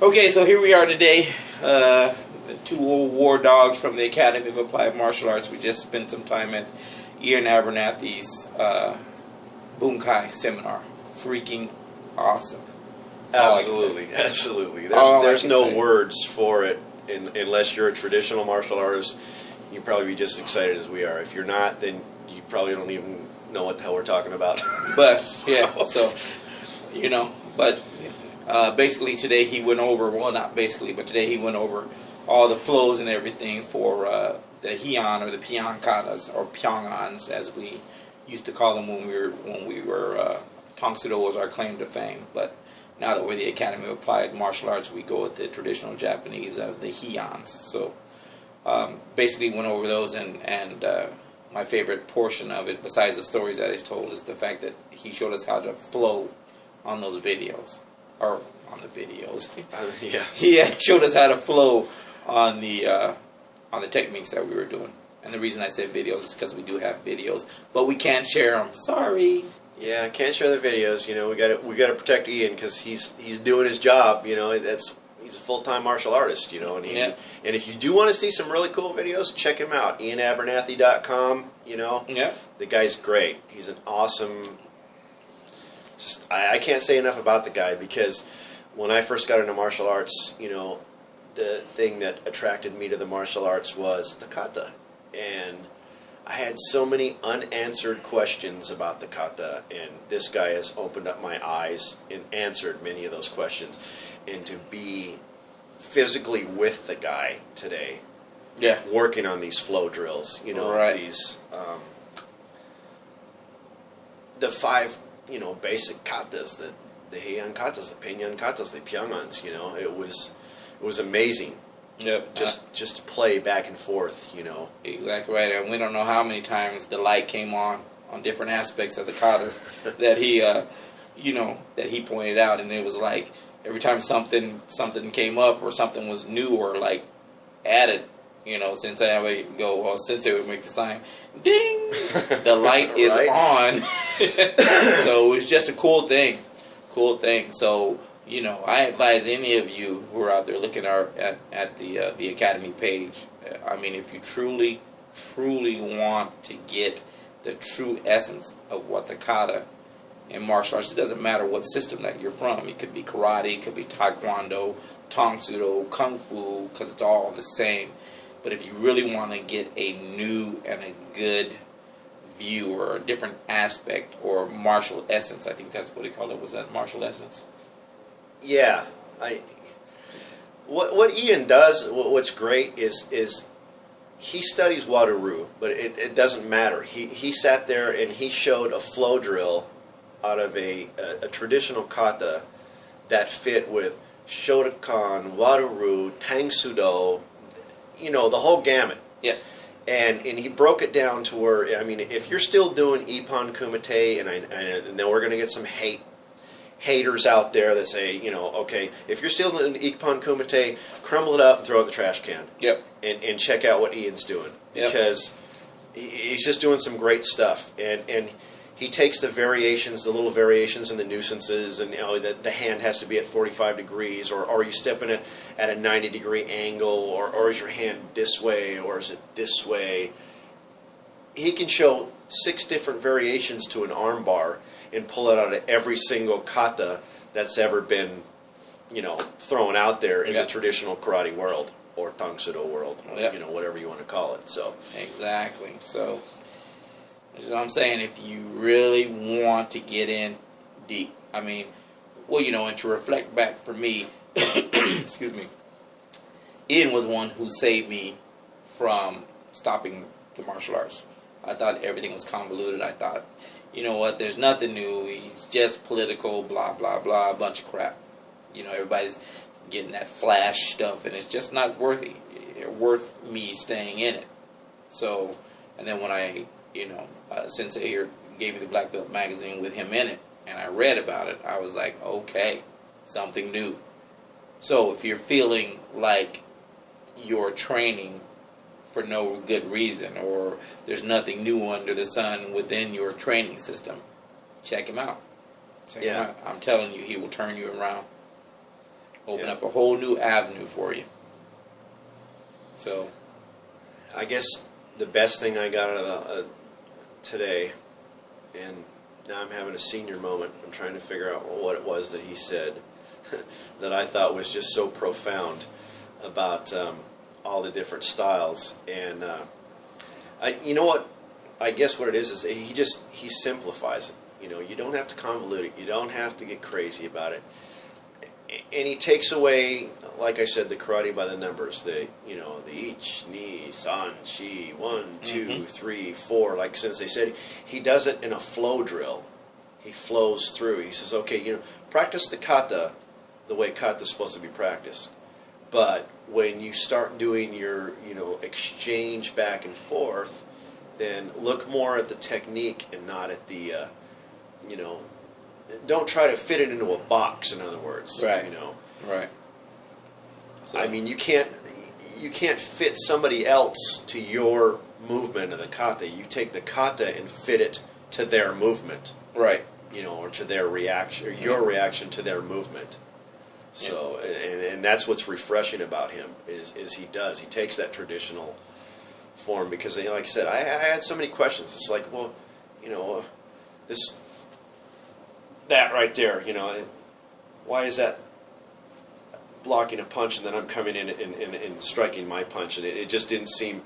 Okay, so here we are today. The two old war dogs from the Academy of Applied Martial Arts. We just spent some time at Iain Abernathy's Bunkai seminar. Freaking awesome. Absolutely. There's no words for it unless you're a traditional martial artist. You'd probably be just as excited as we are. If you're not, then you probably don't even know what the hell we're talking about. But yeah, so basically today he went over, well, not basically, but today he went over all the flows and everything for the Heian or the Pyonganas, or Pyongans as we used to call them when we were Tong Soo Do was our claim to fame. But now that we're the Academy of Applied Martial Arts, we go with the traditional Japanese of the Heians. So basically went over those, and my favorite portion of it, besides the stories that he's told, is the fact that he showed us how to flow on those videos. Or on the videos. Yeah. He showed us how to flow on the techniques that we were doing. And the reason I said videos is because we do have videos, but we can't share them. Sorry. Yeah, can't share the videos. You know, we got to protect Iain because he's doing his job. You know, he's a full-time martial artist. You know, and if you do want to see some really cool videos, check him out. IainAbernathy.com. You know, yeah, the guy's great. He's an awesome. I can't say enough about the guy, because when I first got into martial arts, you know, the thing that attracted me to the martial arts was the kata. And I had so many unanswered questions about the kata, and this guy has opened up my eyes and answered many of those questions. And to be physically with the guy today, yeah, working on these flow drills, you know, right, these the five, you know, basic katas, the Heian katas, the Pinyin katas, the Pyongans, you know, it was amazing. Yep. Just to play back and forth, you know. Exactly right. And we don't know how many times the light came on different aspects of the katas that he that he pointed out, and it was like every time something came up or something was new or like added, you know, Sensei would go, well, Sensei would make the sign, ding, the light is on. So it's just a cool thing. So, you know, I advise any of you who are out there looking at the Academy page, I mean, if you truly want to get the true essence of what the kata in martial arts, it doesn't matter what system that you're from. It could be karate, it could be taekwondo, Tong Soo Do, kung fu, because it's all the same. But if you really want to get a new and a good view or a different aspect or martial essence, I think that's what he called it. Was that martial essence? Yeah. What Iain does, what's great is he studies Wado-ryu, but it doesn't matter. He sat there and he showed a flow drill out of a traditional kata that fit with Shotokan, Wado-ryu, Tang Soo Do, you know, the whole gamut. Yeah. And he broke it down to where, I mean, if you're still doing Ippon Kumite, and I know we're going to get some haters out there that say, you know, okay, if you're still doing Ippon Kumite, crumble it up and throw it in the trash can. Yep. And check out what Iain's doing, because he's just doing some great stuff. And he takes the variations, the little variations and the nuisances, and, you know, the hand has to be at 45 degrees, or are you stepping it at a 90-degree angle, or is your hand this way, or is it this way? He can show 6 different variations to an arm bar and pull it out of every single kata that's ever been, you know, thrown out there in the traditional karate world or Tang Soo Do world, you know, whatever you want to call it. So exactly. So that's what I'm saying. If you really want to get in deep, I mean, well, you know, and to reflect back for me, excuse me, Iain was one who saved me from stopping the martial arts. I thought everything was convoluted. I thought, you know what, there's nothing new. He's just political, blah, blah, blah, a bunch of crap. You know, everybody's getting that flash stuff, and it's just not worth me staying in it. So, and then when I, you know, Sensei here gave me the Black Belt magazine with him in it, and I read about it, I was like, okay, something new. So if you're feeling like you're training for no good reason, or there's nothing new under the sun within your training system, check him out. Check him out. I'm telling you, he will turn you around. Open up a whole new avenue for you. So, I guess the best thing I got out of today, and now I'm having a senior moment. I'm trying to figure out what it was that he said that I thought was just so profound about all the different styles. And you know what? I guess what it is he simplifies it. You know, you don't have to convolute it. You don't have to get crazy about it. And he takes away, like I said, the karate by the numbers. The ich, ni, san, shi, 1, 2, 3, 4. Like Sensei said, he does it in a flow drill. He flows through. He says, okay, practice the kata the way kata is supposed to be practiced. But when you start doing your, exchange back and forth, then look more at the technique and not at the, don't try to fit it into a box, in other words. Right. Right. So, I mean, you can't fit somebody else to your movement of the kata. You take the kata and fit it to their movement. Right. Or to their reaction, or your reaction to their movement. So, and that's what's refreshing about him is he takes that traditional form, because, like I said, I had so many questions. It's like, well, that right there, why is that blocking a punch and then I'm coming in and striking my punch? And it just didn't seem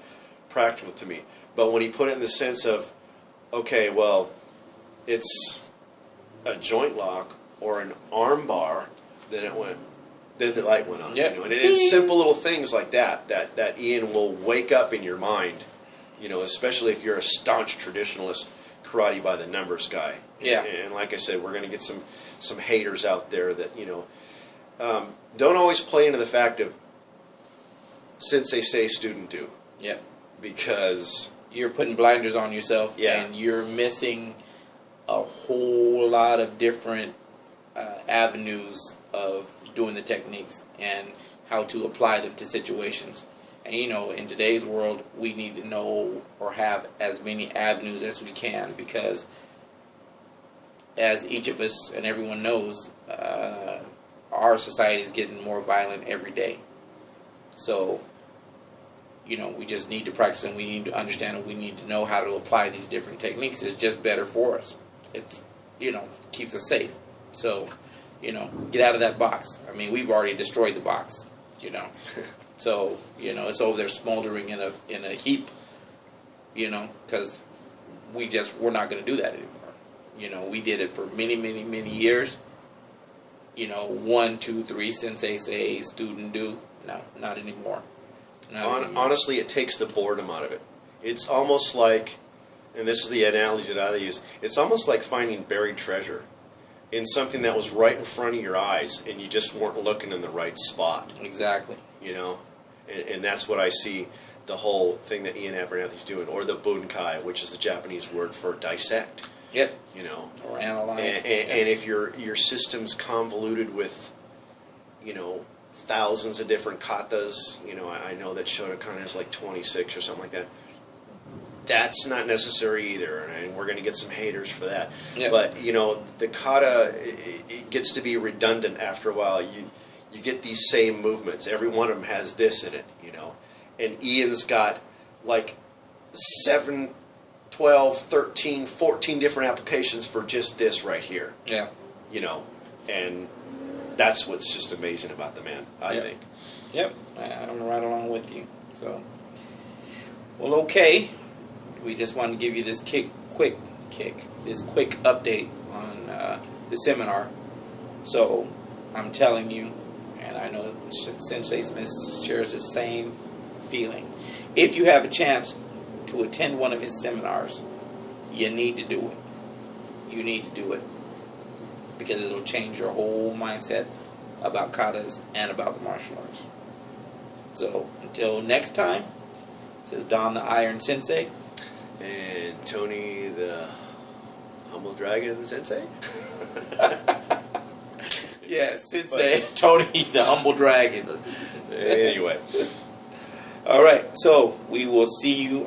practical to me. But when he put it in the sense of, okay, well, it's a joint lock or an arm bar, then the light went on. Yeah. And it's simple little things like that Iain will wake up in your mind, especially if you're a staunch traditionalist karate by the numbers guy. Yeah. And like I said, we're going to get some haters out there that, don't always play into the fact of sensei say, student do. Yep. Because you're putting blinders on yourself, and you're missing a whole lot of different avenues of doing the techniques and how to apply them to situations. And in today's world, we need to know or have as many avenues as we can, because as each of us and everyone knows, our society is getting more violent every day. So, we just need to practice, and we need to understand, and we need to know how to apply these different techniques. It's just better for us. It's, keeps us safe. So, get out of that box. I mean, we've already destroyed the box, So, it's over there smoldering in a heap, because we're not going to do that anymore. We did it for many, many, many years. 1, 2, 3, sensei say, student do. No, not anymore. Honestly, it takes the boredom out of it. It's almost like, and this is the analogy that I use, it's almost like finding buried treasure in something that was right in front of your eyes, and you just weren't looking in the right spot. Exactly. And that's what I see the whole thing that Iain Abernathy's doing, or the bunkai, which is the Japanese word for dissect. Yep. Or analyze. And if your system's convoluted with, thousands of different katas, I know that Shotokan has like 26 or something like that. That's not necessary either, and we're going to get some haters for that. Yep. But, the kata, it gets to be redundant after a while. You get these same movements. Every one of them has this in it, And Iain's got like 7, 12, 13, 14 different applications for just this right here. Yeah. And that's what's just amazing about the man, I think. Yep. I'm right along with you. So, well, okay. We just wanted to give you this quick update on the seminar. So, I'm telling you, and I know Sensei Smith shares the same feeling. If you have a chance to attend one of his seminars, you need to do it. You need to do it, because it'll change your whole mindset about katas and about the martial arts. So, until next time, this is Don the Iron Sensei. And Tony the Humble Dragon Sensei? Yeah, Sensei Tony the Humble Dragon. Anyway. All right, so we will see you